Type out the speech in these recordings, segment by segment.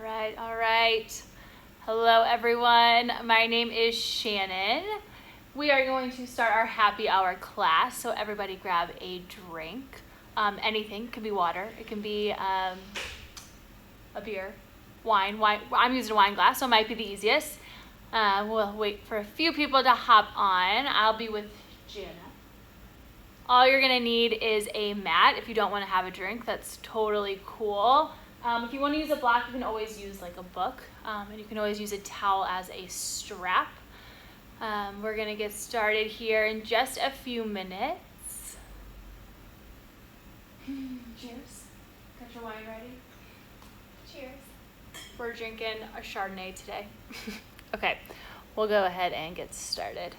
All right. Hello, everyone. My name is Shannon. We are going to start our happy hour class, so everybody grab a drink. Anything, it can be water, it can be a beer, wine. I'm using a wine glass, so it might be the easiest. We'll wait for a few people to hop on. I'll be with Jana. All you're gonna need is a mat. If you don't wanna have a drink, that's totally cool. If you wanna use a block, you can always use like a book, and you can always use a towel as a strap. We're gonna get started here in just a few minutes. Cheers. Got your wine ready? Cheers. We're drinking a Chardonnay today. Okay, we'll go ahead and get started.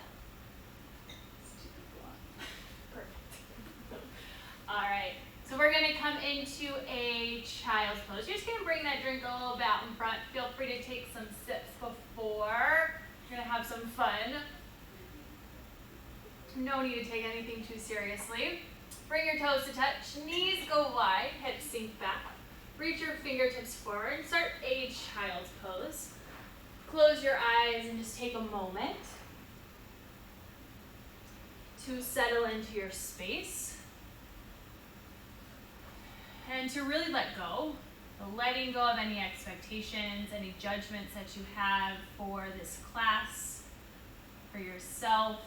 All right, so we're gonna come into a child's pose. You're just gonna bring that drink a little bit out in front. Feel free to take some sips before. We're gonna have some fun. No need to take anything too seriously. Bring your toes to touch, knees go wide, hips sink back. Reach your fingertips forward and start a child's pose. Close your eyes and just take a moment to settle into your space. And to really let go, letting go of any expectations, any judgments that you have for this class, for yourself,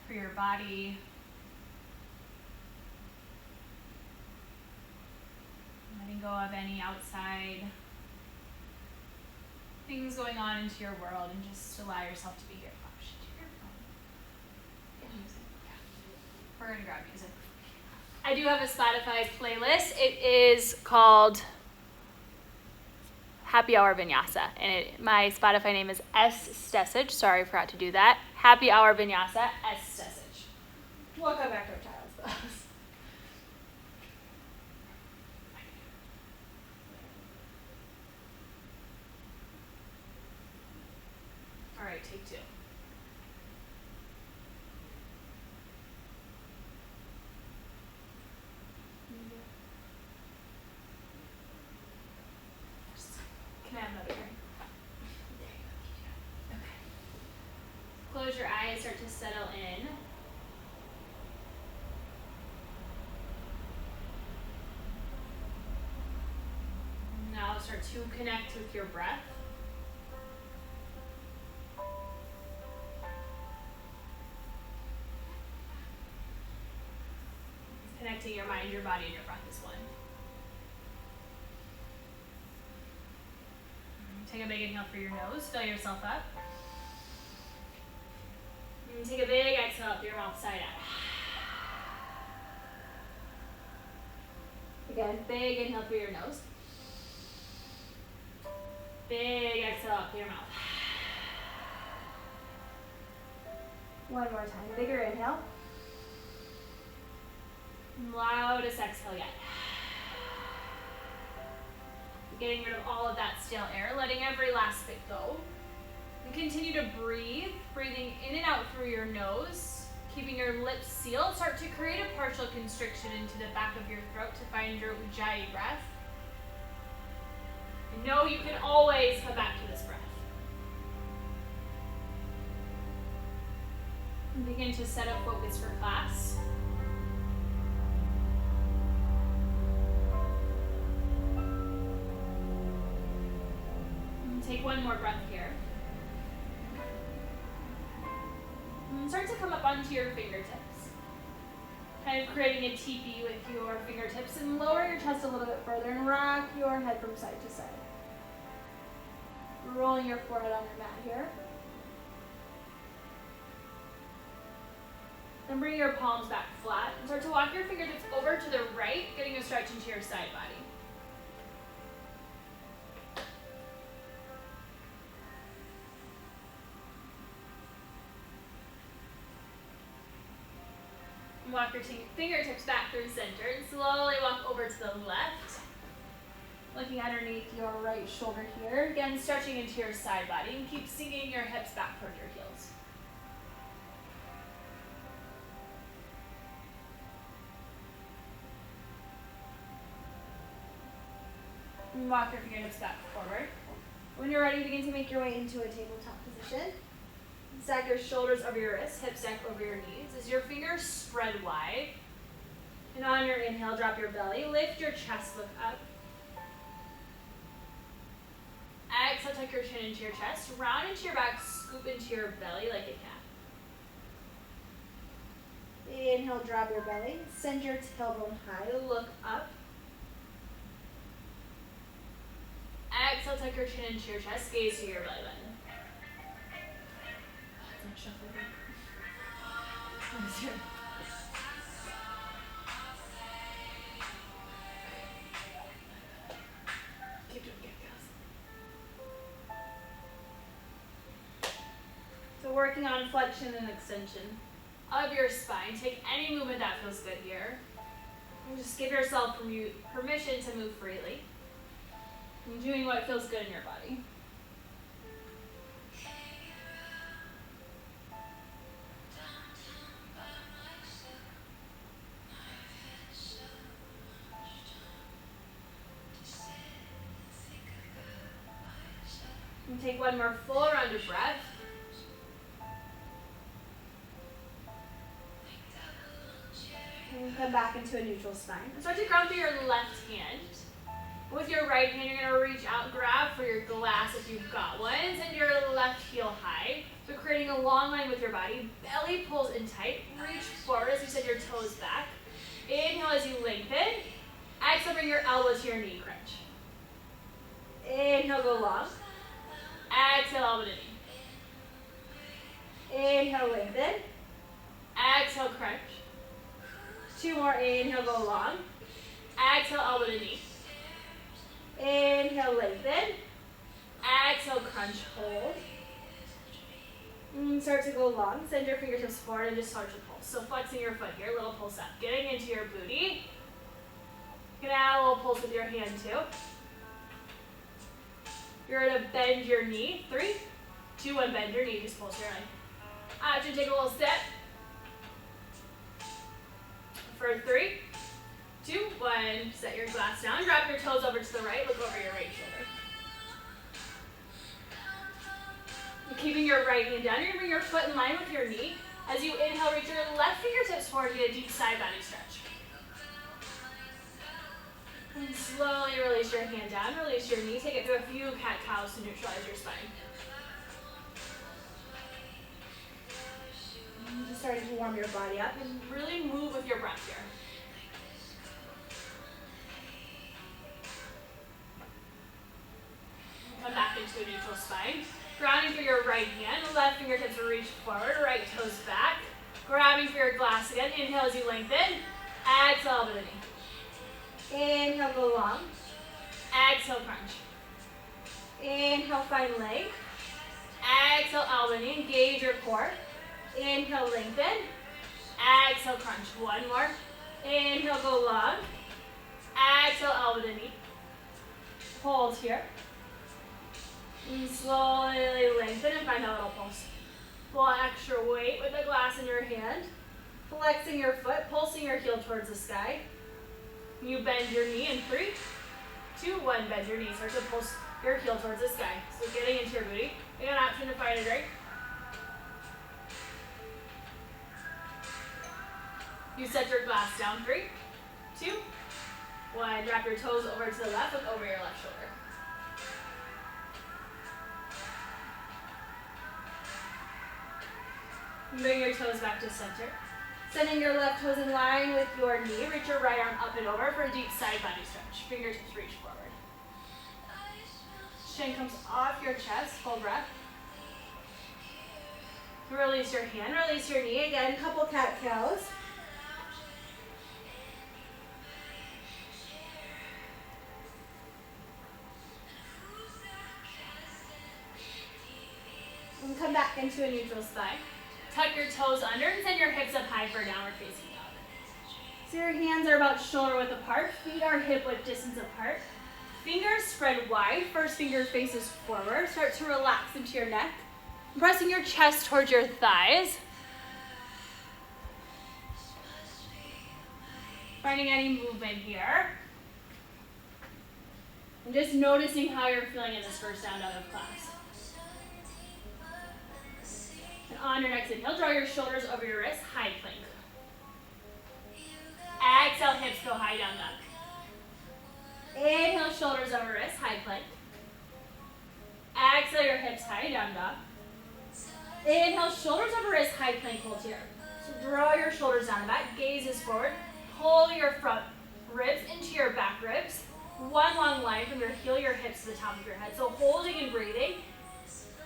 for your body. Letting go of any outside things going on into your world and just allow yourself to be here. Oh, shit, your phone. Get music. Yeah. We're gonna grab music. I do have a Spotify playlist. It is called Happy Hour Vinyasa, and my Spotify name is S. Stessage. Sorry, I forgot to do that. Happy Hour Vinyasa, S. Stessage. We'll come back to our child's pose. All right, take two. Can I have another drink? Okay. Close your eyes, start to settle in. Now start to connect with your breath. Connecting your mind, your body, and your breath is one. Take a big inhale through your nose, fill yourself up. And take a big exhale through your mouth, side out. Again, big inhale through your nose. Big exhale out through your mouth. One more time, bigger inhale. Loudest exhale yet. Getting rid of all of that stale air, letting every last bit go. And continue to breathe, breathing in and out through your nose, keeping your lips sealed. Start to create a partial constriction into the back of your throat to find your Ujjayi breath. And know you can always come back to this breath. And begin to set up focus for class. Take one more breath here. And start to come up onto your fingertips. Kind of creating a teepee with your fingertips, and lower your chest a little bit further and rock your head from side to side. Rolling your forehead on your mat here. Then bring your palms back flat and start to walk your fingertips over to the right, getting a stretch into your side body. Walk your fingertips back through center and slowly walk over to the left. Looking underneath your right shoulder here. Again, stretching into your side body and keep sinking your hips back toward your heels. And walk your fingertips back forward. When you're ready, begin to make your way into a tabletop position. Stack your shoulders over your wrists, hips stack over your knees. As your fingers spread wide, and on your inhale, drop your belly, lift your chest, look up. Exhale, tuck your chin into your chest, round into your back, scoop into your belly like a cat. Inhale, drop your belly, send your tailbone high, look up. Exhale, tuck your chin into your chest, gaze to your belly button. Keep doing it, guys. So working on flexion and extension of your spine. Take any movement that feels good here. And just give yourself permission to move freely. And doing what feels good in your body. And take one more full round of breath. And come back into a neutral spine. And start to ground through your left hand. With your right hand, you're going to reach out, grab for your glass if you've got one. Send your left heel high. So creating a long line with your body. Belly pulls in tight. Reach forward as you send your toes back. Inhale as you lengthen. Exhale, bring your elbow to your knee crunch. Inhale, go long. Exhale, elbow to knee. Inhale, lengthen. Exhale, crunch. Two more. Inhale, go long. Exhale, elbow to knee. Inhale, lengthen. Exhale, crunch, hold. And start to go long. Send your fingertips forward and just start to pulse. So flexing your foot here, little pulse up. Getting into your booty. You can add a little pulse with your hand too. You're going to bend your knee. 3, 2, 1, bend your knee. Just pulse your leg. After you take a little step. For 3, 2, 1, set your glass down. Drop your toes over to the right. Look over your right shoulder. You're keeping your right hand down. You're going to bring your foot in line with your knee. As you inhale, reach your left fingertips forward to get a deep side body stretch. And slowly release your hand down. Release your knee. Take it through a few cat-cows to neutralize your spine. And just starting to warm your body up and really move with your breath here. Come back into a neutral spine. Grounding through your right hand. Left fingertips reach forward. Right toes back. Grabbing for your glass again. Inhale as you lengthen. Exhale, elbow to knee. Inhale, go long. Exhale, crunch. Inhale, find leg. Exhale, elbow knee. Engage your core. Inhale, lengthen. Exhale, crunch. One more. Inhale, go long. Exhale, elbow to knee. Hold here. And slowly lengthen and find a little pulse. Pull extra weight with the glass in your hand. Flexing your foot, pulsing your heel towards the sky. You bend your knee in 3, 2, 1, bend your knee. Start to pulse your heel towards the sky. So getting into your booty. You got an option to find a drink. You set your glass down. 3, 2, 1. Drop your toes over to the left. Look over your left shoulder. Bring your toes back to center. Sending your left toes in line with your knee. Reach your right arm up and over for a deep side body stretch. Fingertips reach forward. Chin comes off your chest. Full breath. Release your hand. Release your knee. Again, couple cat-cows. And come back into a neutral spine. Tuck your toes under and send your hips up high for a downward facing dog. So your hands are about shoulder width apart. Feet are hip width distance apart. Fingers spread wide. First finger faces forward. Start to relax into your neck. Pressing your chest towards your thighs. Finding any movement here. And just noticing how you're feeling in this first down dog of class. And on your next inhale, draw your shoulders over your wrists, high plank. Exhale, hips go high, down dog. Inhale, shoulders over wrists, high plank. Exhale, your hips high, down dog. Inhale, shoulders over wrists, high plank, hold here. So draw your shoulders down the back, gaze is forward. Pull your front ribs into your back ribs. One long line from your heel, your hips to the top of your head. So holding and breathing.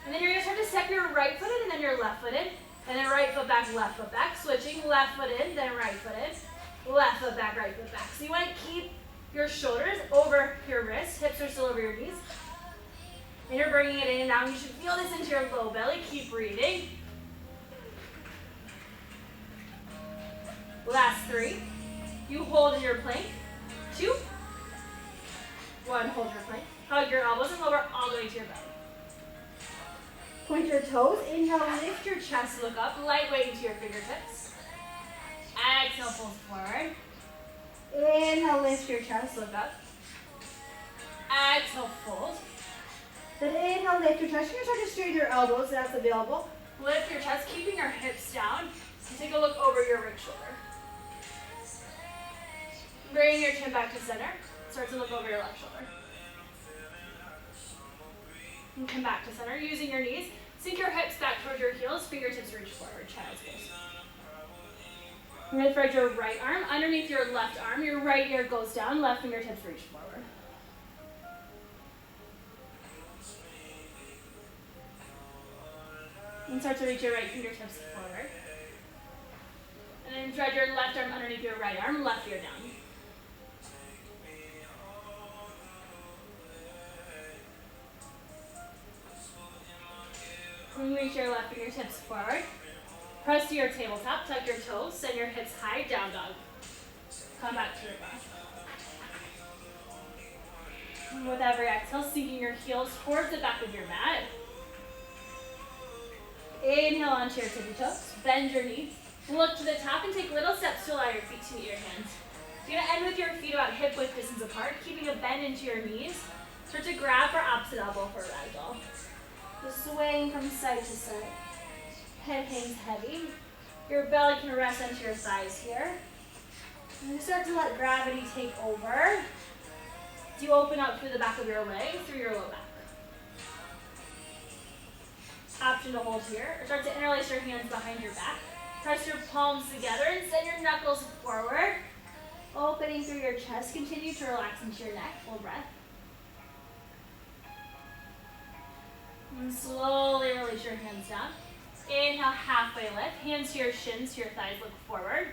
And then you're going to start to step your right foot in and then your left foot in. And then right foot back, left foot back. Switching, left foot in, then right foot in. Left foot back, right foot back. So you want to keep your shoulders over your wrists. Hips are still over your knees. And you're bringing it in and out. You should feel this into your low belly. Keep breathing. Last 3. You hold in your plank. 2. 1, hold your plank. Hug your elbows and lower all the way to your belly. Point your toes. Inhale, lift your chest, look up. Lightweight into your fingertips. Exhale, fold forward. Inhale, lift your chest, look up. Exhale, fold. Then inhale, lift your chest. You're going to start to straighten your elbows, so that's available. Lift your chest, keeping your hips down. And take a look over your right shoulder. Bring your chin back to center. Start to look over your left shoulder. And come back to center. Using your knees, sink your hips back towards your heels. Fingertips reach forward, child's pose. You're going to thread your right arm underneath your left arm. Your right ear goes down. Left fingertips reach forward. And start to reach your right fingertips forward. And then thread your left arm underneath your right arm. Left ear down. And reach your left fingertips forward. Press to your tabletop, tuck your toes, send your hips high, down dog. Come back to your breath. And with every exhale, sinking your heels towards the back of your mat. Inhale onto your tippy toes, bend your knees, look to the top and take little steps to allow your feet to meet your hands. So you're going to end with your feet about hip width distance apart, keeping a bend into your knees. Start to grab for opposite elbow for ragdoll. Just swaying from side to side. Head hangs heavy. Your belly can rest onto your thighs here. And you start to let gravity take over. As you open up through the back of your leg, through your low back. Option to hold here, or start to interlace your hands behind your back. Press your palms together and send your knuckles forward. Opening through your chest, continue to relax into your neck. Full breath. And slowly release your hands down. Inhale, halfway lift. Hands to your shins, to your thighs, look forward.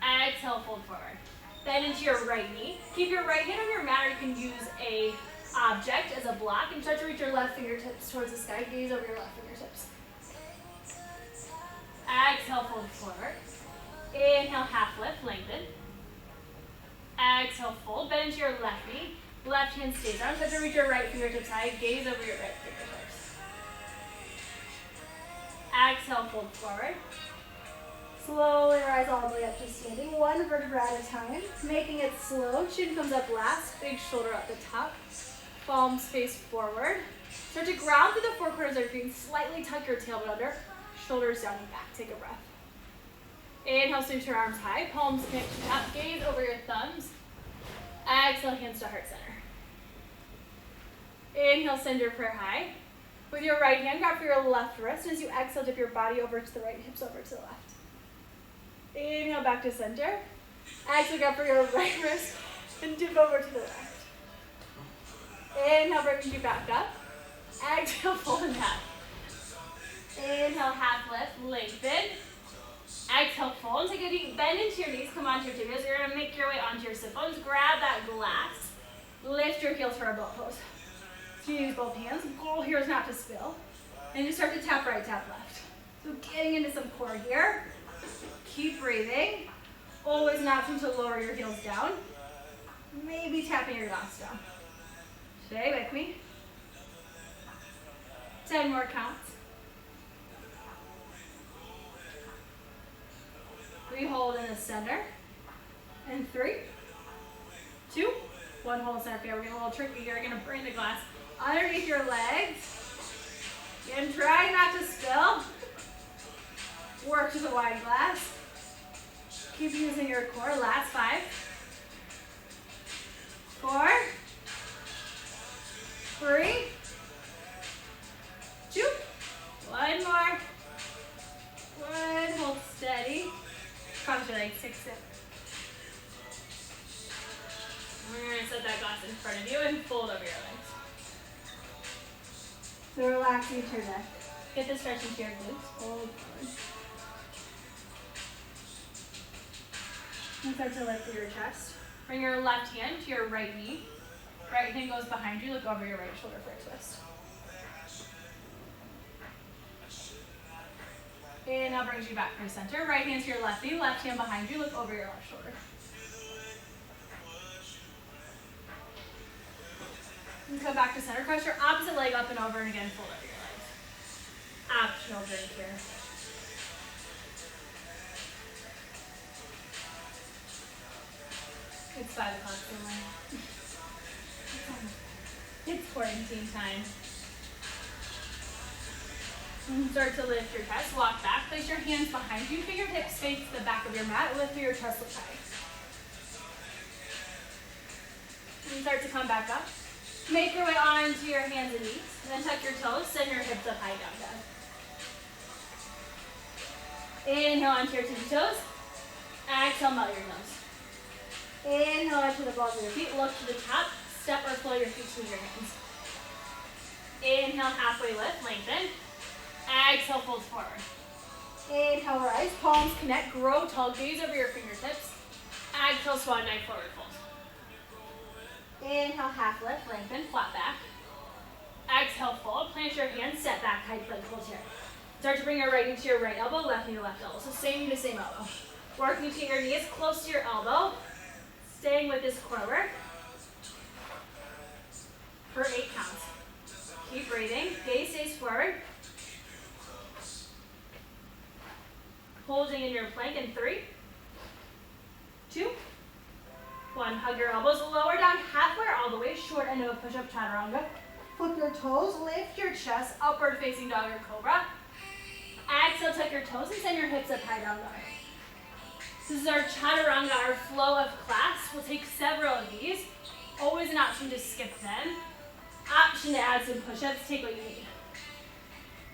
Exhale, fold forward. Bend into your right knee. Keep your right hand on your mat, or you can use a object as a block. And start to reach your left fingertips towards the sky. Gaze over your left fingertips. Exhale, fold forward. Inhale, half lift, lengthen. Exhale, fold. Bend into your left knee. Left hand stays down. Start to reach your right fingertips high. Gaze over your right fingertips. Exhale, fold forward. Slowly rise all the way up to standing. One vertebra at a time. Making it slow. Chin comes up last. Big shoulder at the top. Palms face forward. Start to ground through the four corners of your feet. Slightly tuck your tailbone under. Shoulders down and back. Take a breath. Inhale, switch your arms high. Palms connect to top. Gaze over your thumbs. Exhale, hands to heart center. Inhale, send your prayer high. With your right hand, grab for your left wrist. As you exhale, dip your body over to the right, hips over to the left. Inhale, back to center. Exhale, grab for your right wrist and dip over to the left. Inhale, bring you back up. Exhale, fold in half. Inhale, half lift, lengthen. Exhale, fold. Take a deep bend into your knees. Come onto your tibias. You're going to make your way onto your sit bones. Grab that glass. Lift your heels for a boat pose. So you use both hands. Goal here is not to spill. And you start to tap right, tap left. So getting into some core here. Keep breathing. Always an option to lower your heels down. Maybe tapping your glass down. Stay with me. 10 more counts. We hold in the center. And 3, 2, One hold center. We're getting a little tricky here. We're going to bring the glass underneath your legs. And try not to spill. Work to the wide glass. Keep using your core. Last 5. 4. 3. 2. One more. One. Hold steady. Cross your legs. 6 it. We're going to set that glass in front of you and fold over your legs. So relax into your neck. Get the stretch into your glutes. Hold forward. And start to lift through your chest. Bring your left hand to your right knee. Right hand goes behind you. Look over your right shoulder for a twist. Inhale brings you back for center. Right hand to your left knee. Left hand behind you. Look over your left shoulder. And come back to center. Cross your opposite leg up and over, and again fold over your legs. Optional drink here. It's 5 o'clock somewhere. It's quarantine time. And start to lift your chest. Walk back. Place your hands behind you. Fingertips face the back of your mat. Lift through your chest, look high. And start to come back up. Make your way onto your hands and knees. And then tuck your toes. Send your hips up high, down, down. Inhale onto your tippy toes. Exhale, melt your nose. Inhale onto the balls of your feet. Look to the top. Step or flow your feet to your hands. Inhale, halfway lift, lengthen. Exhale, fold forward. Inhale, rise. Palms connect. Grow tall. Gaze over your fingertips. Exhale, swan dive, forward fold. Inhale, half lift, lengthen, flat back. Exhale, fold. Plant your hands, step back, high plank, hold here. Start to bring your right knee to your right elbow, left knee to left elbow. So same knee to same elbow. Working to your knees close to your elbow. Staying with this core work for 8 counts. Keep breathing. Gaze stays forward. Holding in your plank in 3, 2, 1. Hug your elbows, lower down halfway or all the way, short end of a push-up chaturanga. Flip your toes, lift your chest, upward facing dog or cobra. Exhale, tuck your toes and send your hips up, high down dog. This is our chaturanga, our flow of class. We'll take several of these. Always an option to skip them. Option to add some push-ups, take what you need.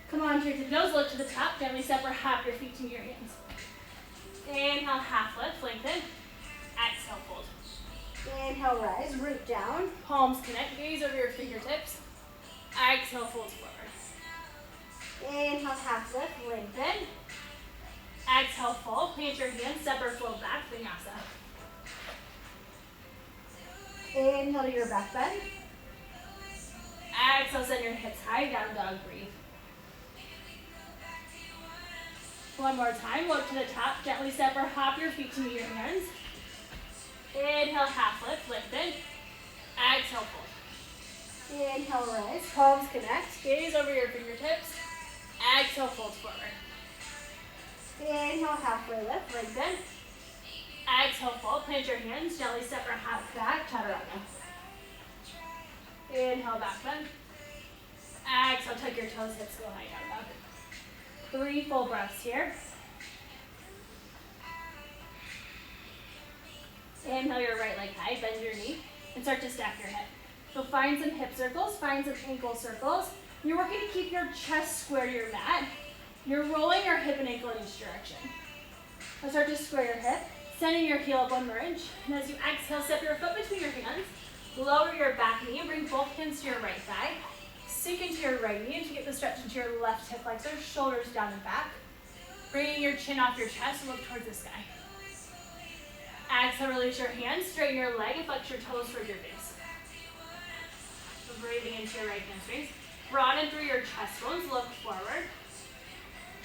Come on to your tippy toes, look to the top, gently step or hop your feet to your hands. Inhale, half lift, lengthen. Exhale, fold. Inhale, rise, root down, palms connect, gaze over your fingertips. Exhale, fold forward. Inhale, half lift, lengthen. Exhale, fold, plant your hands, step or flow back, Vinyasa. Inhale to your back bend. Exhale, send your hips high, down dog, breathe. One more time, look to the top, gently step or hop your feet to meet your hands. Inhale, half lift, lengthen. Exhale, fold. Inhale, rise, palms connect, gaze over your fingertips. Exhale, fold forward. Inhale, halfway lift, lengthen. Exhale, fold, plant your hands, gently step or hop back, chaturanga. Inhale, back bend. Exhale, tuck your toes, hips go high, down dog. 3 full breaths here. Inhale your right leg high, bend your knee, and start to stack your head. So find some hip circles, find some ankle circles. You're working to keep your chest square to your mat. You're rolling your hip and ankle in each direction. Now start to square your hip, sending your heel up 1 more inch. And as you exhale, step your foot between your hands, lower your back knee, and bring both hands to your right thigh. Sink into your right knee and to get the stretch into your left hip flexor, shoulders down and back. Bringing your chin off your chest and look towards the sky. Exhale, release your hands, straighten your leg, and flex your toes towards your face. So breathing into your right hamstrings. Broaden through your chest bones, look forward.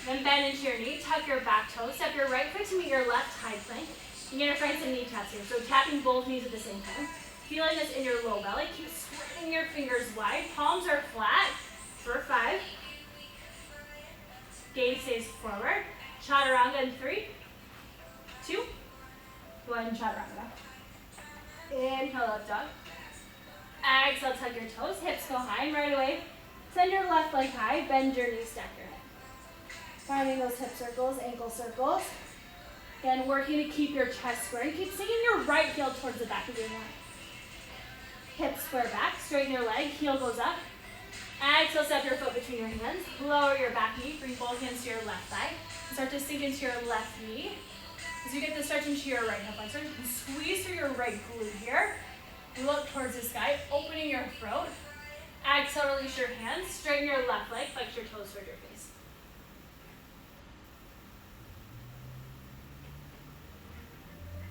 Then bend into your knee, tuck your back toes, step your right foot to meet your left high plank. You're gonna find some knee taps here, so tapping both knees at the same time. Feeling this in your low belly, keep spreading your fingers wide. Palms are flat for 5. Gaze stays forward. Chaturanga in 3, 2, 1, chaturanga. Inhale, up dog. Exhale, tuck your toes, hips go high, and right away, send your left leg high, bend your knees, stack your hip. Finding those hip circles, ankle circles. Again, working to keep your chest square. And keep sinking your right heel towards the back of your mat. Hips square back, straighten your leg, heel goes up. Exhale, step your foot between your hands. Lower your back knee, bring both hands to your left thigh. Start to sink into your left knee. As you get to stretch into your right hip flexor, squeeze through your right glute here. Look towards the sky, opening your throat. Exhale, release your hands, straighten your left leg, flex your toes toward your face.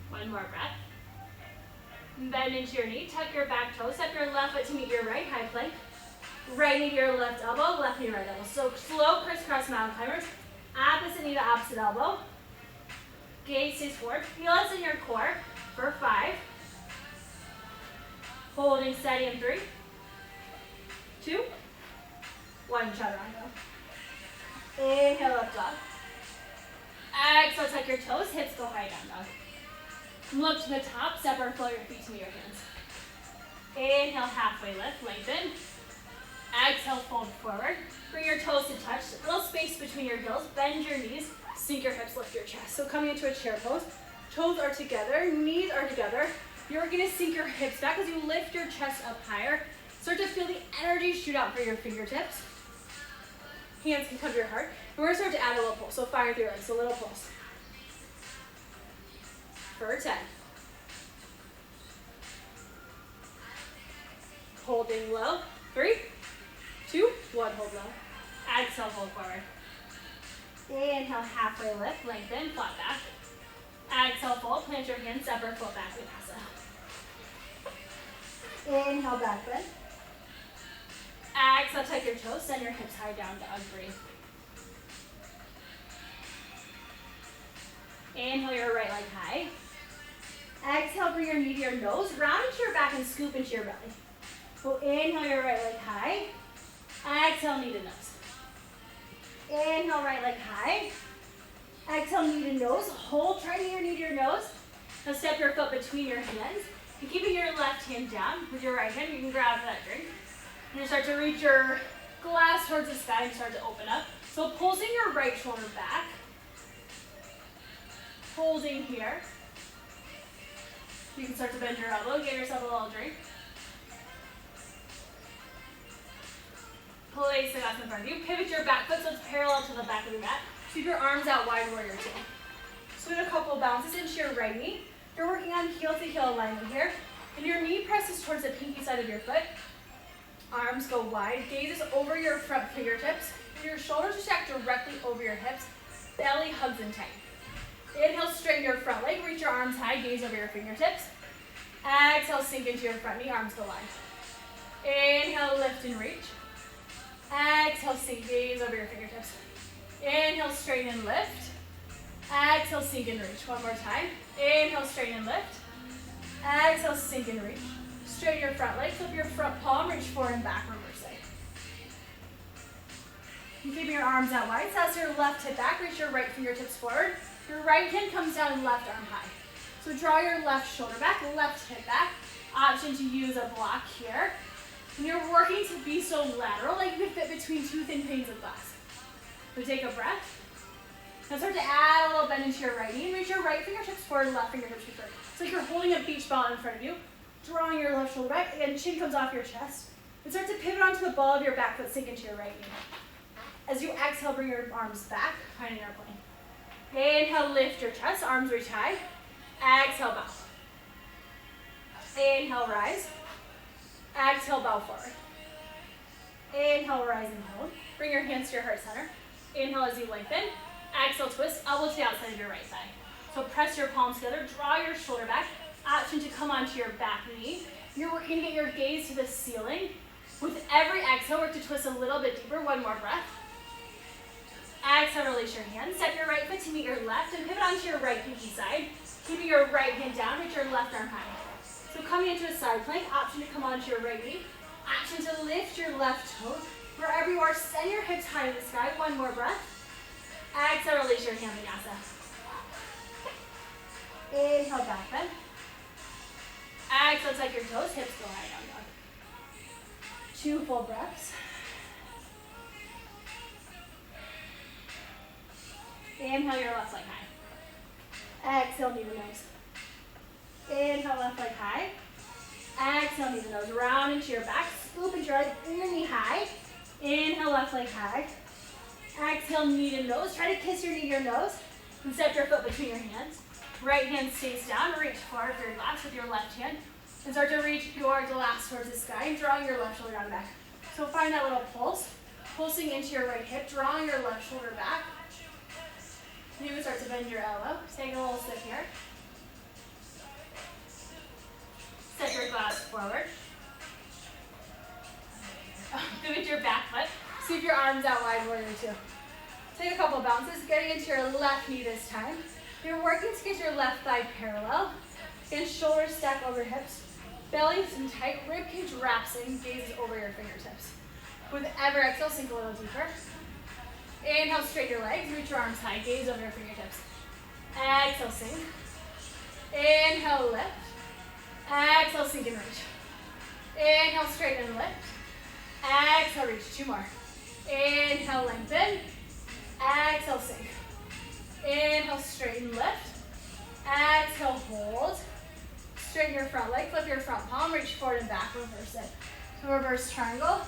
One more breath. Bend into your knee, tuck your back toe, step your left foot to meet your right, high plank. Right knee to your left elbow, left knee to right elbow. So slow crisscross mountain climbers, opposite knee to opposite elbow. Gaze stays forward, feel us in your core for 5. Holding steady in 3, 2, 1, Chaturanga. Inhale, up dog. Exhale, tuck your toes, hips go high, down dog. Look to the top, step or flow your feet to meet your hands. Inhale, halfway lift, lengthen. Exhale, fold forward. Bring your toes to touch, a little space between your heels, bend your knees, sink your hips, lift your chest. So coming into a chair pose, toes are together, knees are together. You're gonna sink your hips back as you lift your chest up higher. Start to feel the energy shoot out for your fingertips. Hands can come to your heart. And we're gonna start to add a little pulse. So fire through your legs, a little pulse. For 10. Holding low. 3, 2, 1, hold low. Exhale, fold forward. Inhale, halfway lift, lengthen, flat back. Exhale, fold, plant your hands, step or float back, Vinyasa. Inhale, back bend. Exhale, tuck your toes, send your hips high, down dog, breathe. Inhale your right leg high. Exhale, bring your knee to your nose, round into your back and scoop into your belly. So inhale your right leg high. Exhale, knee to nose. Inhale, right leg high. Exhale, knee to nose. Hold, try to get your knee to your nose. Now step your foot between your hands. And keeping your left hand down with your right hand, you can grab that drink. And you start to reach your glass towards the sky and start to open up. So pulsing your right shoulder back. Holding here. You can start to bend your elbow, give yourself a little drink. Place the glass in front of you. Pivot your back foot so it's parallel to the back of your mat. Keep your arms out wide, warrior 2. So a couple bounces into your right knee. You're working on heel to heel alignment here. And your knee presses towards the pinky side of your foot. Arms go wide, gazes over your front fingertips. And your shoulders are stacked directly over your hips. Belly hugs in tight. Inhale, straighten your front leg, reach your arms high, gaze over your fingertips. Exhale, sink into your front knee, arms go wide. Inhale, lift and reach. Exhale, sink, gaze over your fingertips. Inhale, straighten and lift. Exhale, sink and reach. One more time. Inhale, straighten and lift. Exhale, sink and reach. Straighten your front leg, flip your front palm, reach forward and back, reverse side. And keeping your arms out wide, toss your left hip back, reach your right fingertips forward. Your right hand comes down and left arm high. So draw your left shoulder back, left hip back. Option to use a block here. And you're working to be so lateral, like you could fit between 2 thin panes of glass. So take a breath. Now start to add a little bend into your right knee and reach your right fingertips forward, left fingertips forward. It's like you're holding a beach ball in front of you, drawing your left shoulder back, again, chin comes off your chest. And start to pivot onto the ball of your back foot, sink into your right knee. As you exhale, bring your arms back, find an airplane. Inhale, lift your chest, arms reach high. Exhale, bow. Inhale, rise. Exhale, bow forward. Inhale, rise and hold. Bring your hands to your heart center. Inhale as you lengthen. Exhale, twist, elbow to the outside of your right thigh. So press your palms together, draw your shoulder back. Option to come onto your back knee. You're working to get your gaze to the ceiling. With every exhale, work to twist a little bit deeper. One more breath. Exhale, release your hands. Step your right foot to meet your left and pivot onto your right pinky side. Keeping your right hand down, reach your left arm high. So coming into a side plank, option to come onto your right knee. Option to lift your left toes. Wherever you are, send your hips high to the sky. One more breath. Exhale, release your hand, Vinyasa. Inhale, back bend. Exhale, tuck your toes, hips go high, down dog. 2 full breaths. Inhale your left leg high. Exhale, knee to nose. Inhale, left leg high. Exhale, knee to nose. Round into your back. Scoop into your right, bring your knee high. Inhale, left leg high. Exhale, knee to nose. Try to kiss your knee to your nose. And step your foot between your hands. Right hand stays down. Reach forward for your glass with your left hand. And start to reach your glass towards the sky. And drawing your left shoulder down back. So find that little pulse. Pulsing into your right hip. Drawing your left shoulder back. You can start to bend your elbow. Take a little sip here. Step your glass forward. Good with your back foot. Sweep your arms out wide, warrior 2. Take a couple bounces, getting into your left knee this time. You're working to get your left thigh parallel. And shoulders stack over hips. Belly's in tight, rib cage wraps in, gaze over your fingertips. With every exhale, sink a little deeper. Inhale, straighten your legs, reach your arms high, gaze over your fingertips. Exhale, sink. Inhale, lift. Exhale, sink and reach. Inhale, straighten and lift. Exhale, reach. 2 more. Inhale, lengthen. Exhale, sink. Inhale, straighten, lift. Exhale, hold. Straighten your front leg, flip your front palm, reach forward and back, reverse it. So reverse triangle.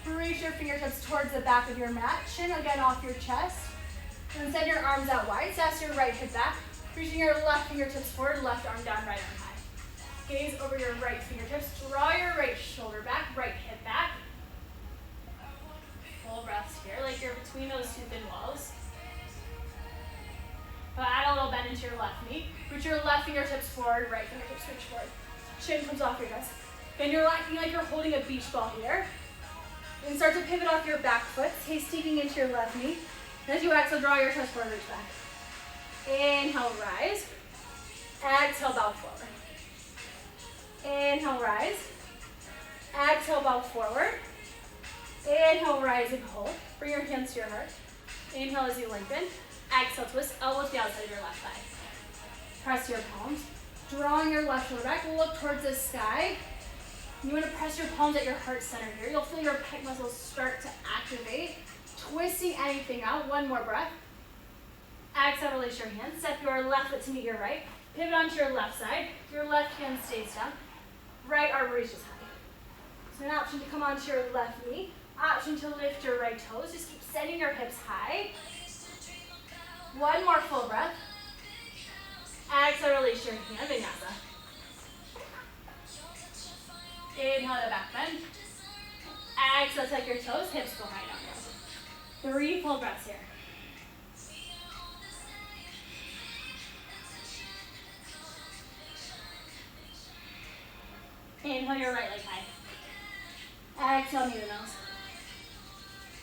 Reach your fingertips towards the back of your mat. Chin again off your chest. And send your arms out wide. Sass your right hip back. Reaching your left fingertips forward, left arm down, right arm high. Gaze over your right fingertips. Draw your right shoulder back, right hip back. Full breaths here, like you're between those 2 thin walls. But add a little bend into your left knee. Reach your left fingertips forward, right fingertips reach forward. Chin comes off your chest. Bend your left knee like you're holding a beach ball here. And start to pivot off your back foot. Stay sticking into your left knee. And as you exhale, draw your chest forward, reach back. Inhale, rise. Exhale, bow forward. Inhale, rise. Exhale, bow forward. Inhale, rise and hold. Bring your hands to your heart. Inhale as you lengthen. Exhale, twist. Elbow to the outside of your left thigh. Press your palms. Drawing your left shoulder back. Look towards the sky. You want to press your palms at your heart center here. You'll feel your pec muscles start to activate. Twisting anything out. 1 more breath. Exhale, release your hands. Step your left foot to meet your right. Pivot onto your left side. Your left hand stays down. Right arm reaches high. So an option to come onto your left knee. Option to lift your right toes. Just keep sending your hips high. 1 more full breath. Exhale, release your hand. Vinyasa. Inhale to back bend. Exhale, tuck your toes, hips go high down. 3 full breaths here. Inhale your right leg high. Exhale, knee to nose.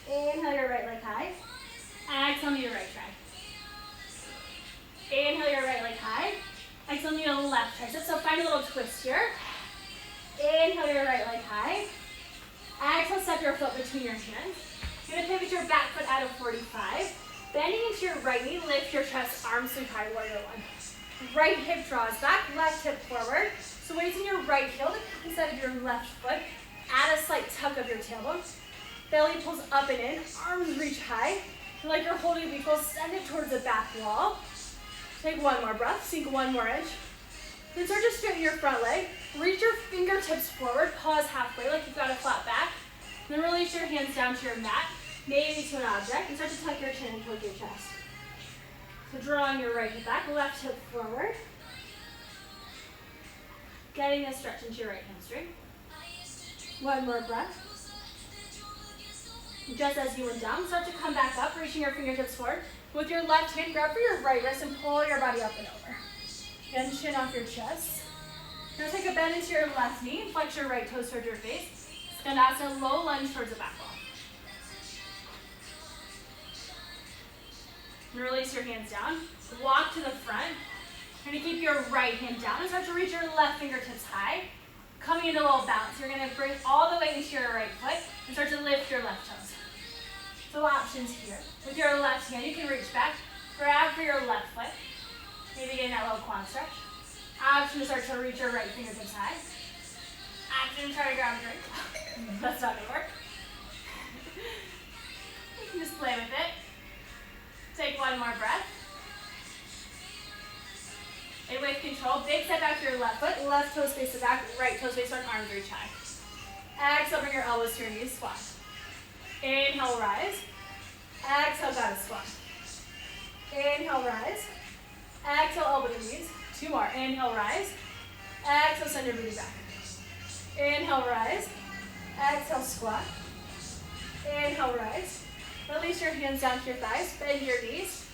Inhale your right leg high. Exhale, knee to right try. Inhale your right leg high. Exhale, knee to left tricep. So find a little twist here. Inhale your right leg high. Exhale, step your foot between your hands. You're going to pivot your back foot out of 45. Bending into your right knee, lift your chest, arms sweep high, warrior 1. Right hip draws back, left hip forward. So weights in your right heel, the inside of your left foot. Add a slight tuck of your tailbone. Belly pulls up and in, arms reach high. Like you're holding a beach ball, send it towards the back wall. Take 1 more breath, sink 1 more inch. Then start to straighten your front leg. Reach your fingertips forward, pause halfway like you've got a flat back. Then release your hands down to your mat, maybe to an object, and start to tuck your chin and towards your chest. So drawing your right hip back, left hip forward. Getting a stretch into your right hamstring. 1 more breath. Just as you went down, start to come back up, reaching your fingertips forward. With your left hand, grab for your right wrist and pull your body up and over. Again, chin off your chest. Now take a bend into your left knee and flex your right toes towards your face. Vinyasa, low lunge towards the back wall. And release your hands down. Walk to the front. You're going to keep your right hand down and start to reach your left fingertips high. Coming into a little bounce. You're going to bring all the way into your right foot and start to lift your left toes. So options here. With your left hand, you can reach back, grab for your left foot. Maybe getting that little quad stretch. Option to start to reach your right fingertips high. Action, try to grab a drink. That's not gonna work. You can just play with it. Take one more breath. And with control, big step back to your left foot, left toes face the back, right toes face front, arms reach high. Exhale, bring your elbows to your knees, squat. Inhale, rise. Exhale, goddess squat. Inhale, rise. Exhale, elbow to knees. Two more. Inhale, rise. Exhale, send your booty back. Inhale, rise. Exhale, squat. Inhale, rise. Release your hands down to your thighs. Bend your knees.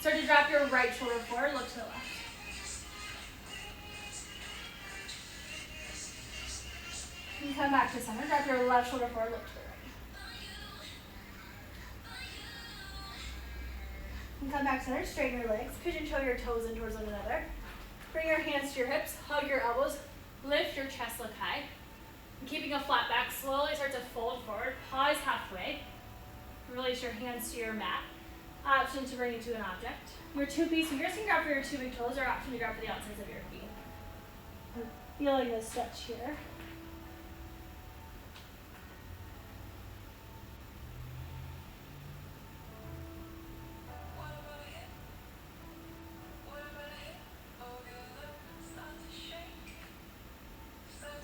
Start to drop your right shoulder forward. Look to the left. And come back to center. Drop your left shoulder forward. Look to the right. And come back to center. Straighten your legs. Pigeon toe your toes in towards one another. Bring your hands to your hips. Hug your elbows. Lift your chest. Look high. And keeping a flat back, slowly start to fold forward. Pause halfway. Release your hands to your mat. Option to bring it to an object. Your two piece fingers can grab for your two big toes, or option to grab for the outsides of your feet. Feeling a stretch here.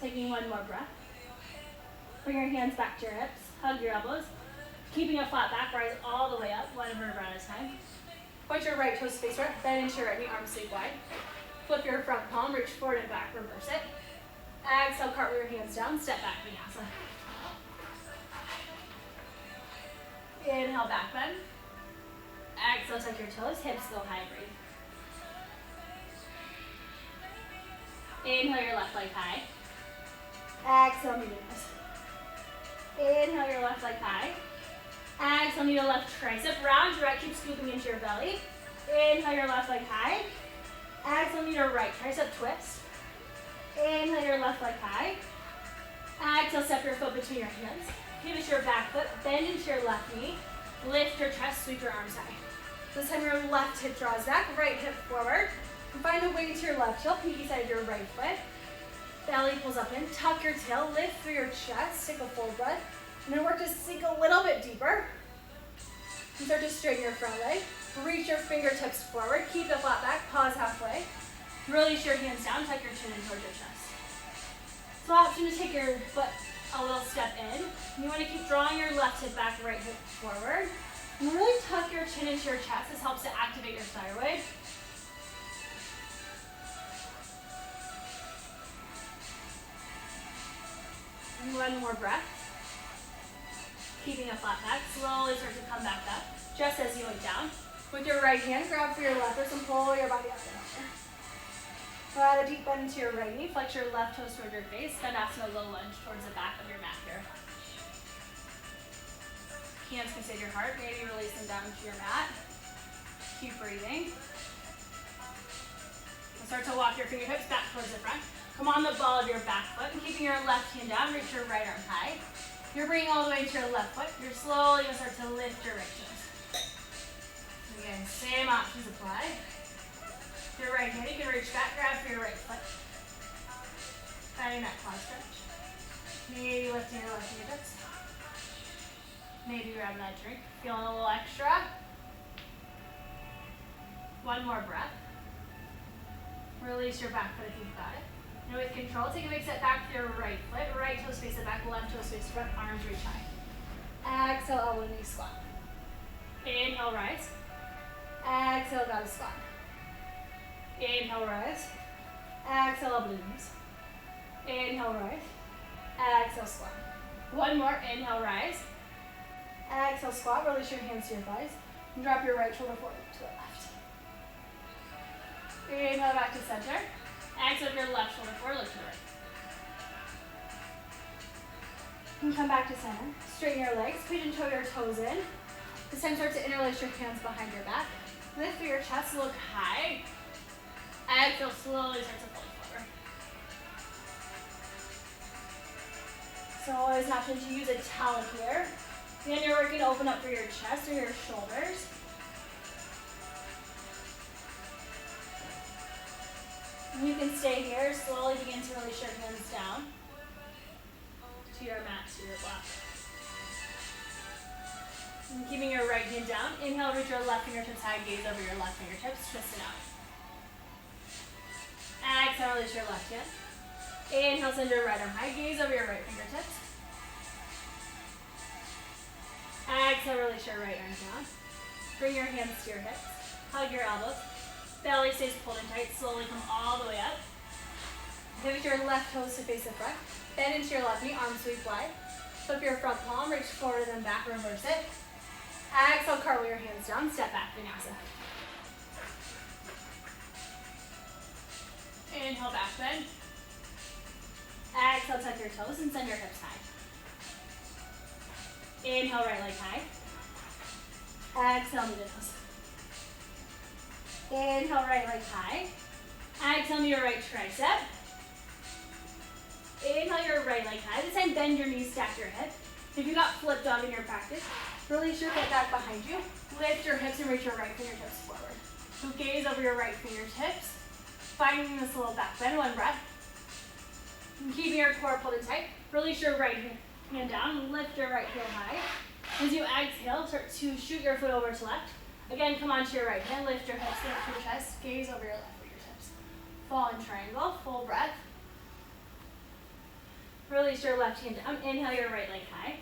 Taking one more breath. Bring your hands back to your hips. Hug your elbows. Keeping a flat back, rise all the way up, one vertebra at a time. Point your right toes face front, bend into your right knee, arms sleeve wide. Flip your front palm, reach forward and back, reverse it. Exhale, cartwheel your hands down, step back, Vinyasa. Inhale, back bend. Exhale, tuck your toes, hips go high, breathe. Inhale your left leg high. Exhale, medium-ness. Inhale your left leg high. Exhale, knee to left tricep. Round your right, keep scooping into your belly. Inhale your left leg high. Exhale, knee to right tricep, twist. Inhale your left leg high. Exhale, step your foot between your hands. Pivot your back foot, bend into your left knee. Lift your chest, sweep your arms high. This time your left hip draws back, right hip forward. And find a way to your left heel, pinky side of your right foot. Belly pulls up in, tuck your tail, lift through your chest, take a full breath. And then work to sink a little bit deeper. And start to straighten your front leg. Reach your fingertips forward, keep the flat back, pause halfway. Release your hands down, tuck your chin in towards your chest. So option to take your foot a little step in. You want to keep drawing your left hip back, right hip forward. And really tuck your chin into your chest. This helps to activate your thyroid. One more breath. Keeping a flat back, slowly start to come back up, just as you went down. With your right hand, grab for your left wrist and pull your body up and over. Add a deep bend into your right knee, flex your left toes toward your face, then ask a low lunge towards the back of your mat here. Hands can stay at your heart, maybe release them down to your mat. Keep breathing. And start to walk your fingertips back towards the front. Come on the ball of your back foot, and keeping your left hand down, reach your right arm high. You're bringing all the way to your left foot. You're slowly going to start to lift your right toes. Again, same options apply. Your right hand, you can reach back, grab for your right foot. Finding that quad stretch. Maybe lifting your left fingertips. Maybe grabbing that drink. Feeling a little extra. One more breath. Release your back foot if you've got it. And with control, take a big step back with your right foot. Right toes face the back, left toes face front, arms reach high. Exhale, elbow knee squat. Inhale, rise. Exhale, goddess squat. Inhale, rise. Exhale, elbow to knees. Inhale, rise. Exhale, squat. One more, inhale, rise. Exhale, squat. Release your hands to your thighs. And drop your right shoulder forward to the left. Inhale, back to center. Exhale your left shoulder forward, look to the right. And come back to center. Straighten your legs, pigeon toe your toes in. This time start to interlace your hands behind your back. Lift through your chest, look high. Exhale, slowly start to fold forward. So always an option to use a towel here. Then you're working to open up through your chest or your shoulders. You can stay here, slowly begin to release your hands down. to your mat, to your block. And keeping your right hand down. Inhale, reach your left fingertips high, gaze over your left fingertips, twist it out. Exhale, release your left hand. Inhale, send your right arm high, gaze over your right fingertips. Exhale, release your right arm down. Bring your hands to your hips. Hug your elbows. Belly stays pulled in tight. Slowly come all the way up. Pivot your left toes to face the front. Bend into your left knee, arms sweep wide. Flip your front palm, reach forward and then back, reverse it. Exhale, cartwheel your hands down, step back, Vinyasa. Inhale, back bend. Exhale, tuck your toes and send your hips high. Inhale, right leg high. Exhale, knee to toes. Inhale, right leg high. Exhale, knee your right tricep. Inhale, your right leg high. This time, bend your knees, stack your hip. If you got flipped dog in your practice, release your foot back behind you. Lift your hips and reach your right fingertips forward. So gaze over your right fingertips. Finding this little back bend, one breath. And keeping your core pulled in tight. Release your right hand down. Lift your right heel high. As you exhale, start to shoot your foot over to left. Again, come onto your right hand. Lift your hips, lift your chest. Gaze over your left fingertips. Fall in triangle. Full breath. Release your left hand down. Inhale your right leg high.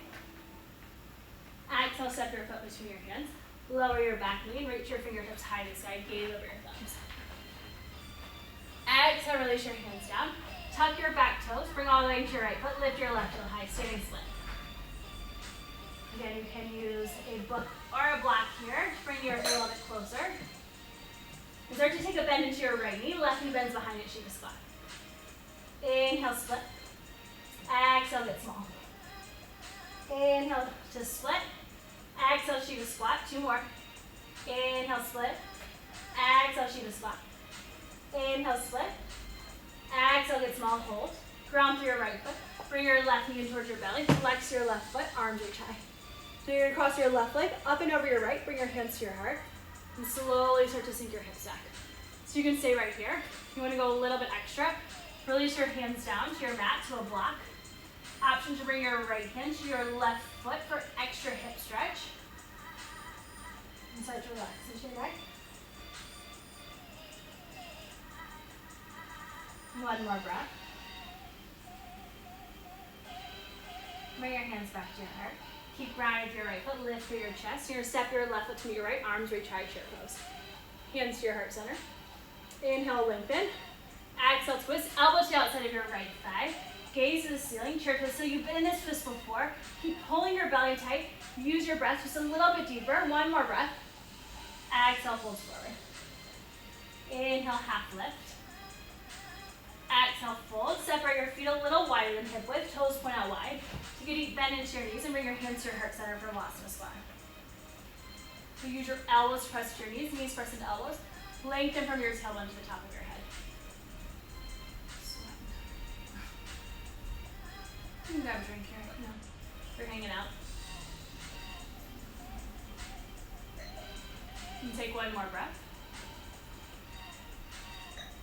Exhale, step your foot between your hands. Lower your back knee and reach your fingertips high to the sky. Gaze over your thumbs. Exhale, release your hands down. Tuck your back toes. Bring all the way to your right foot. Lift your left heel high. Standing split. Again, you can use a book or a block here to bring your foot a little bit closer. And start to take a bend into your right knee. Left knee bends behind it, Shiva squat. Inhale, split. Exhale, get small. Inhale to split. Exhale, Shiva squat. Two more. Inhale, split. Exhale, Shiva squat. Inhale, split. Exhale, get small, hold. Ground through your right foot. Bring your left knee in towards your belly. Flex your left foot, arms reach high. So you're gonna cross your left leg up and over your right. Bring your hands to your heart. And slowly start to sink your hips back. So you can stay right here. You wanna go a little bit extra. Release your hands down to your mat, to a block. Option to bring your right hand to your left foot for extra hip stretch. And start to relax into your neck. One more breath. Bring your hands back to your heart. Keep grounded with your right foot. Lift through your chest. You're going to step your left foot to your right. Arms reach high, chair pose. Hands to your heart center. Inhale, lengthen. Exhale, twist. Elbow to the outside of your right thigh. Gaze to the ceiling, chair twist. So you've been in this twist before. Keep pulling your belly tight. Use your breath just a little bit deeper. One more breath. Exhale, fold forward. Inhale, half lift. Exhale, fold. Separate your feet a little wider than hip width. Toes point out wide. Take a deep bend into your knees and bring your hands to your heart center for Vinyasa squat. So use your elbows to press to your knees press into elbows. Lengthen from your tailbone to the top of your head. You can grab a drink here. No, we're hanging out. And take one more breath.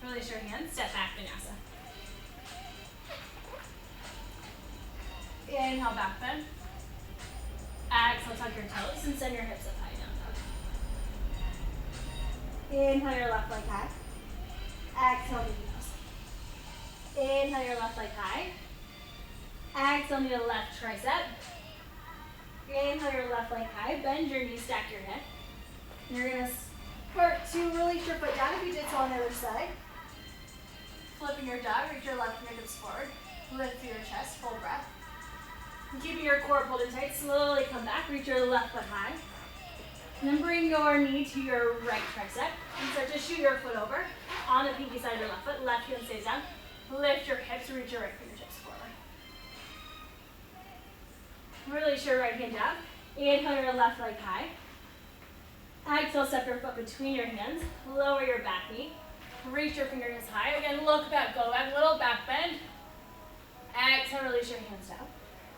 Release your hands, step back, Vinyasa. Inhale, back bend. Exhale, tuck your toes and send your hips up high, down dog. Inhale your left leg high. Exhale, knee to nose. Inhale your left leg high. Exhale, knee to left tricep. Inhale your left leg high. Bend your knees, stack your hip. You're going to start to release your foot down if you did so on the other side. Flipping your dog, reach your left fingertips forward. Lift through your chest, full breath. And keeping your core pulled in tight, slowly come back, reach your left foot high. And then bring your knee to your right tricep. And start to shoot your foot over on the pinky side of your left foot. Left hand stays down. Lift your hips, reach your right fingertips forward. Release your right hand down. Inhale your left leg high. Exhale, step your foot between your hands. Lower your back knee. Reach your fingertips high. Again, look back, go back, little back bend. Exhale, release your hands down.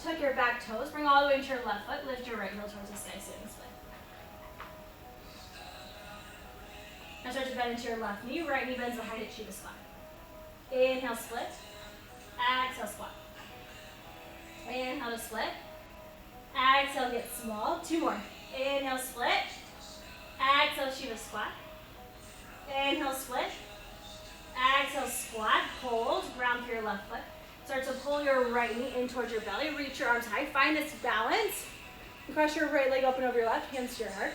Tuck your back toes. Bring all the way to your left foot. Lift your right heel towards the sky, sitting split. Now start to bend into your left knee. Right knee bends behind it, Shiva squat. Inhale, split. Exhale, squat. Inhale, split. Exhale, get small. 2 more. Inhale, split. Exhale, Shiva squat. Inhale, split. Exhale, squat. Hold. Ground through your left foot. Start to pull your right knee in towards your belly. Reach your arms high. Find this balance. Cross your right leg up and over your left. Hands to your heart.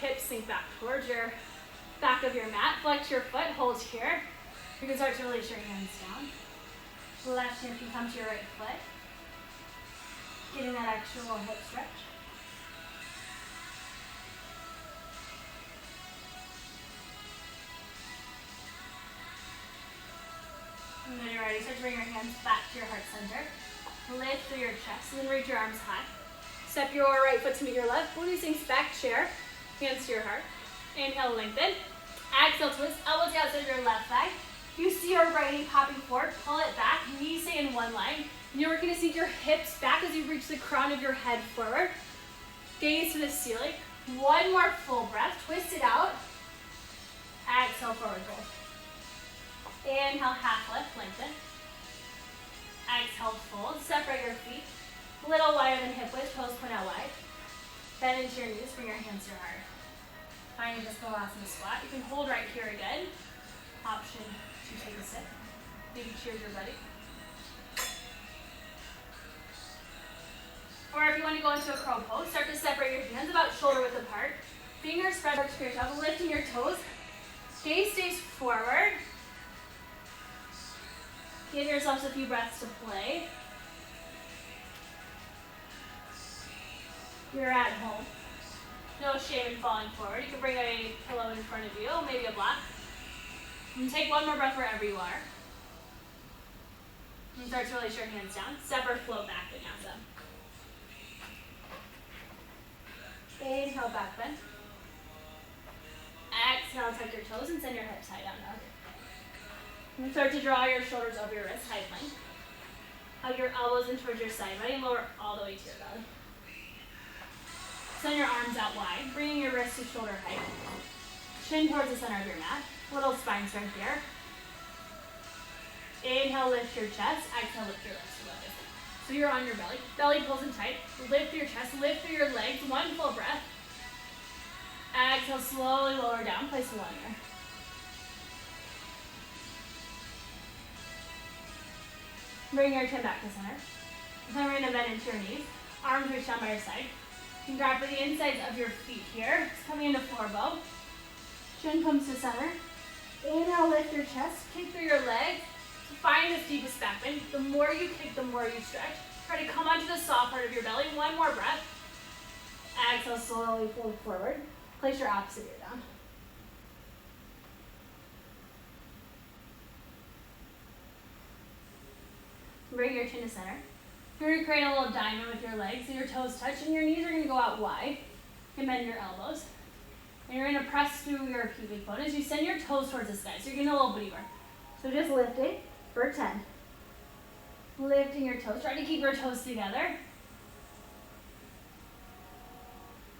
Hips sink back towards your back of your mat. Flex your foot. Hold here. You can start to release your hands down. Left hand can come to your right foot. Getting that extra little hip stretch. And when you're ready, start to bring your hands back to your heart center. Lift through your chest and then reach your arms high. Step your right foot to meet your left. Booty sinks back, chair. Hands to your heart. Inhale, lengthen. Exhale, twist. Elbows outside your left thigh. You see your right knee popping forward. Pull it back. Knees stay in one line. And you're working to sink your hips back as you reach the crown of your head forward. Gaze to the ceiling. 1 more full breath. Twist it out. Exhale, forward fold. Inhale, half lift, lengthen. Exhale, fold. Separate your feet. Little wider than hip width, toes point out wide. Bend into your knees, bring your hands to your heart. Finding this Vinyasa squat. You can hold right here again. Option to take a sit. Maybe cheers your buddy. Or if you want to go into a crow pose, start to separate your hands about shoulder width apart. Fingers spread out to your top, lifting your toes. Gaze stays forward. Give yourselves a few breaths to play. You're at home. No shame in falling forward. You can bring a pillow in front of you, maybe a block. And take 1 more breath wherever you are. And start to release your hands down. Separate, float back, Vinyasa. Inhale, back bend. Exhale, tuck your toes and send your hips high down dog. And start to draw your shoulders over your wrists, high plank. Hug your elbows in towards your side body and lower all the way to your belly. Send your arms out wide, bringing your wrists to shoulder height. Chin towards the center of your mat. Little spine strength here. Inhale, lift your chest. Exhale, lift your legs to lotus. So you're on your belly. Belly pulls in tight. Lift your chest, lift through your legs. 1 full breath. Exhale, slowly lower down. Place a 1 here. Bring your chin back to center. Then we're going to bend into your knees. Arms reach down by your side. You can grab for the insides of your feet here. It's coming into floor bow. Chin comes to center. Inhale, lift your chest. Kick through your legs. Find this deepest back bend. The more you kick, the more you stretch. Try to come onto the soft part of your belly. 1 more breath. Exhale, slowly fold forward. Place your opposite ear down. Bring your chin to center. You're going to create a little diamond with your legs, so your toes touch, and your knees are going to go out wide. You can bend your elbows. And you're going to press through your pubic bone as you send your toes towards the sky. So you're getting a little booty work. So just lift it for 10. Lifting your toes. Try to keep your toes together.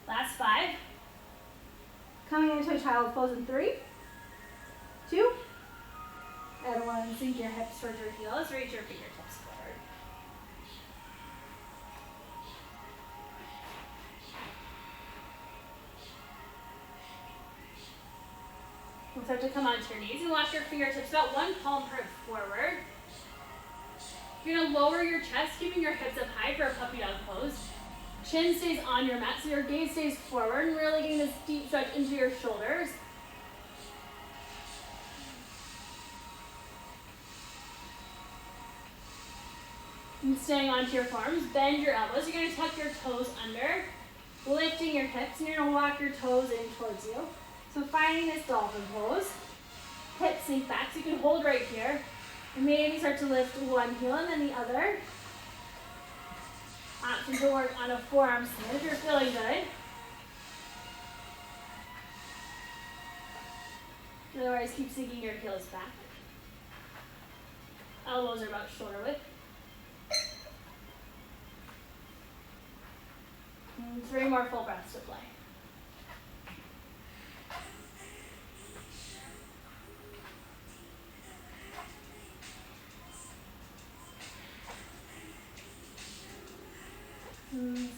Last 5. Coming into a child's pose in 3, 2, and 1. Sink your hips towards your heels. Reach your fingertips forward. We'll start to come onto your knees and walk your fingertips about 1 palm print forward. You're going to lower your chest, keeping your hips up high for a puppy dog pose. Chin stays on your mat, so your gaze stays forward, and really getting this deep stretch into your shoulders. And staying onto your forearms, bend your elbows. You're going to tuck your toes under, lifting your hips, and you're going to walk your toes in towards you. So finding this dolphin pose, hips sink back, so you can hold right here, and maybe start to lift 1 heel and then the other. Option to work on a forearm stand if you're feeling good. Otherwise, keep sinking your heels back. Elbows are about shoulder width. And 3 more full breaths to play.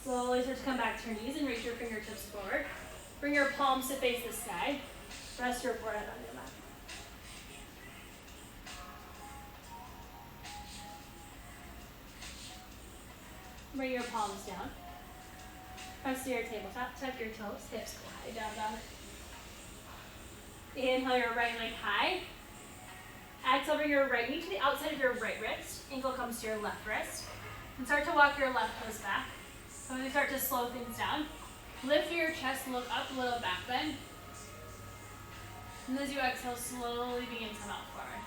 Slowly start to come back to your knees and reach your fingertips forward. Bring your palms to face the sky. Rest your forehead on your lap. Bring your palms down. Press to your tabletop. Tuck your toes. Hips go high. Down, down. Inhale your right leg high. Exhale, bring your right knee to the outside of your right wrist. Ankle comes to your left wrist. And start to walk your left toes back. So as you start to slow things down, lift your chest, look up, a little back bend. And as you exhale, slowly begin to melt forward.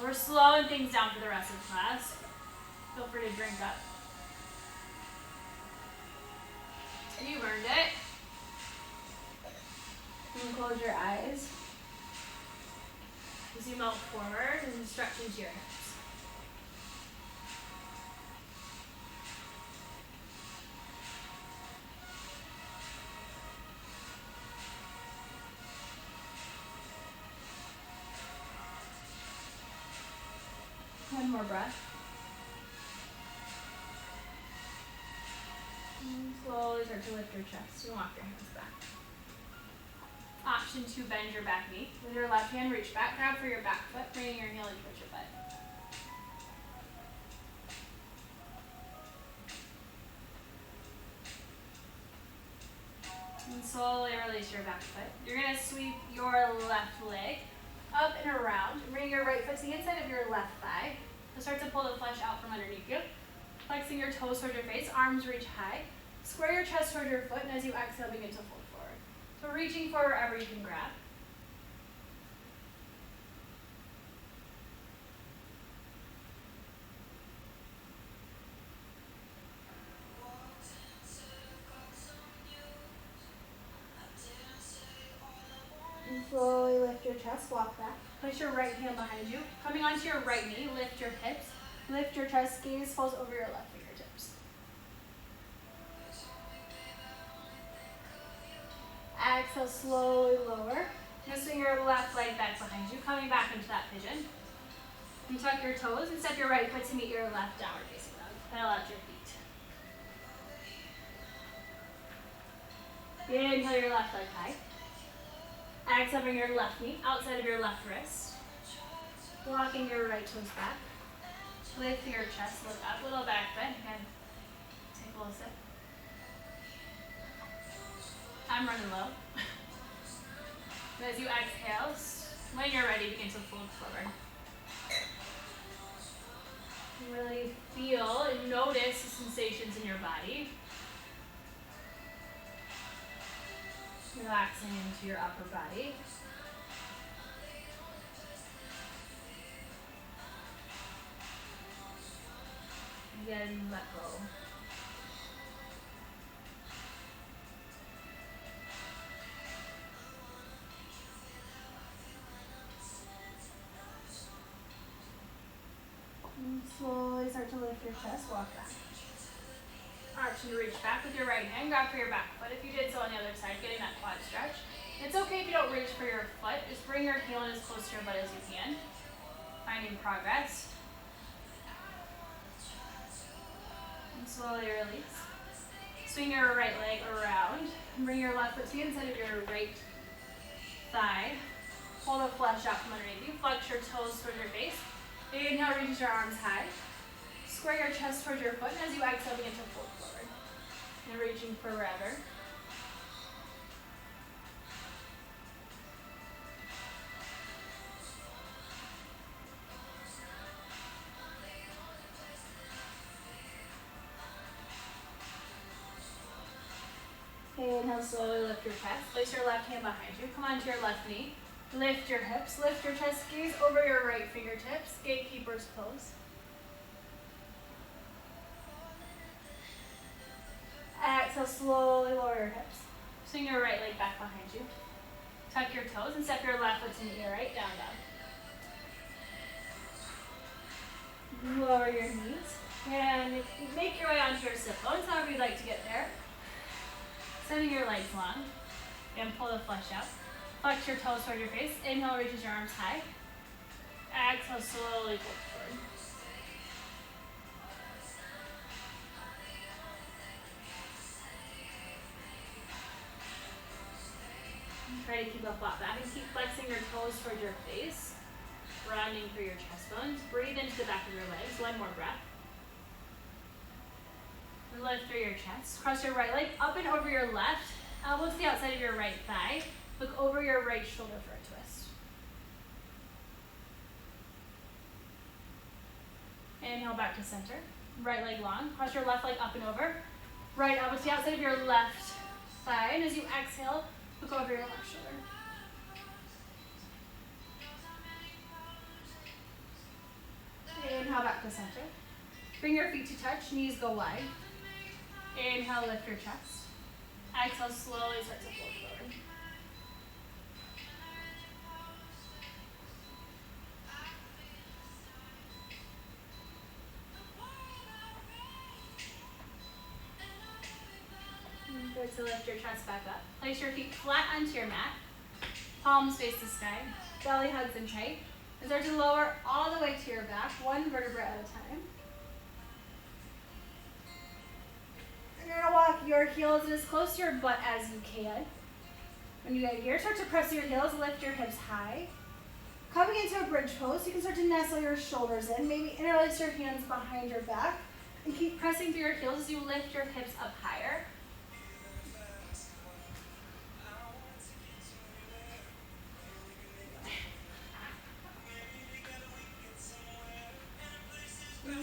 We're slowing things down for the rest of class. Feel free to drink up. You earned it. And close your eyes. As you melt forward and stretch into your hips. One more breath. And slowly start to lift your chest and walk your hands back. Option 2, bend your back knee. With your left hand, reach back, grab for your back foot, bringing your heel in towards your butt. And slowly release your back foot. You're going to sweep your left leg up and around. Bring your right foot to the inside of your left thigh. So start to pull the flesh out from underneath you. Flexing your toes towards your face, arms reach high. Square your chest towards your foot, and as you exhale, begin to fold forward. So reaching for wherever you can grab. And slowly lift your chest, walk back. Place your right hand behind you. Coming onto your right knee, lift your hips. Lift your chest, gaze falls over your left fingertips. Exhale, slowly lower. Now swing your left leg back behind you, coming back into that pigeon. And tuck your toes and step your right foot to meet your left downward facing dog. Pedal out your feet. Inhale your left leg high. Exhale, bring your left knee outside of your left wrist. Walking your right toes back. Lift your chest, look up, little back bend. Again, take a little sip. I'm running low. As you exhale, when you're ready, begin to fold forward. Really feel and notice the sensations in your body. Relaxing into your upper body. Again, let go. And slowly start to lift your chest, walk back. Option to reach back with your right hand, grab for your back foot. If you did so on the other side, getting that quad stretch. It's okay if you don't reach for your foot. Just bring your heel in as close to your butt as you can. Finding progress. And slowly release. Swing your right leg around. And bring your left foot to the inside of your right thigh. Pull the flesh out from underneath you. Flex your toes towards your face. Inhale, reach your arms high. Square your chest towards your foot, and as you exhale, begin to fold forward. And reaching for wherever. Inhale, slowly lift your chest. Place your left hand behind you. Come onto your left knee. Lift your hips. Lift your chest. Gaze over your right fingertips. Gatekeeper's pose. Exhale, slowly lower your hips. Swing your right leg back behind you. Tuck your toes and step your left foot to meet your right. Down, down. Lower your knees. And make your way onto your sit bones, however you'd like to get there. Sending your legs long. And pull the flesh out. Flex your toes toward your face. Inhale, reaches your arms high. Exhale, slowly fold forward. try to keep a flat back and keep flexing your toes towards your face. Rounding through your chest bones. Breathe into the back of your legs. One more breath. And lift through your chest. Cross your right leg up and over your left. Elbow to the outside of your right thigh. Look over your right shoulder for a twist. Inhale back to center. Right leg long. Cross your left leg up and over. Right elbow to the outside of your left thigh. And as you exhale, look over your left shoulder. Inhale back to center. Bring your feet to touch, knees go wide. Inhale, lift your chest. Exhale, slowly start to fold forward. Good, so lift your chest back up. Place your feet flat onto your mat. Palms face the sky. Belly hugs in tight. And start to lower all the way to your back, one vertebra at a time. And you're going to walk your heels as close to your butt as you can. When you get here, start to press your heels, lift your hips high. Coming into a bridge pose, you can start to nestle your shoulders in. Maybe interlace your hands behind your back. And keep pressing through your heels as you lift your hips up higher.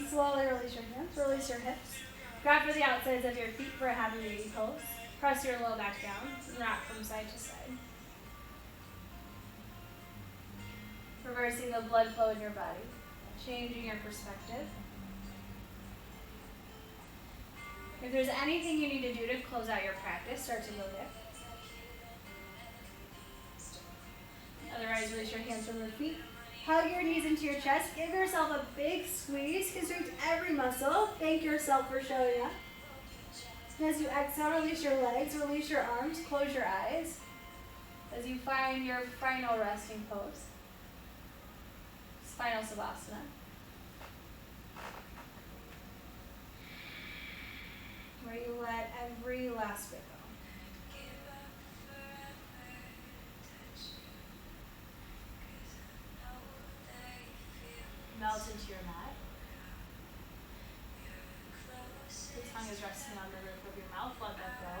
Slowly release your hands, release your hips. Grab for the outsides of your feet for a happy baby pose. Press your low back down and rock from side to side. Reversing the blood flow in your body, changing your perspective. If there's anything you need to do to close out your practice, start to go there. Otherwise, release your hands from the feet. Hug your knees into your chest. Give yourself a big squeeze. Constrict every muscle. Thank yourself for showing up. And as you exhale, release your legs, release your arms, close your eyes. As you find your final resting pose. Spinal Savasana. Where you let every last bit go. Melt into your mat. The tongue is resting on the roof of your mouth. Let that go.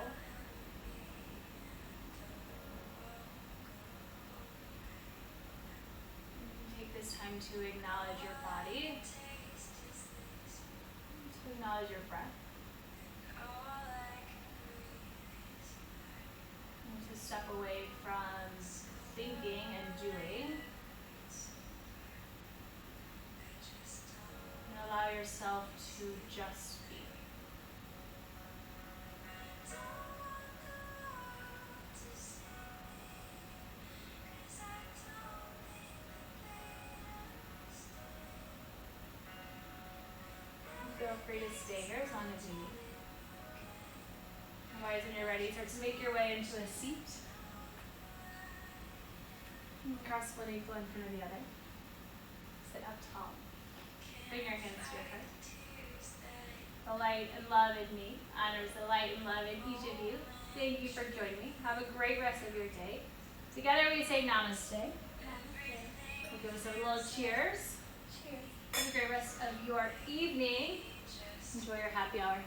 Take this time to acknowledge your body, to acknowledge your breath, and to step away from thinking and doing. Allow yourself to just be. Feel free to stay here as long as you need. Otherwise, when you're ready, start to make your way into a seat. Cross one ankle in front of the other. Sit up tall. Bring your hands to your heart. The light and love in me honors the light and love in each of you. Thank you for joining me. Have a great rest of your day. Together we say namaste. We'll give us a little cheers. Cheers. Have a great rest of your evening. Enjoy your happy hour.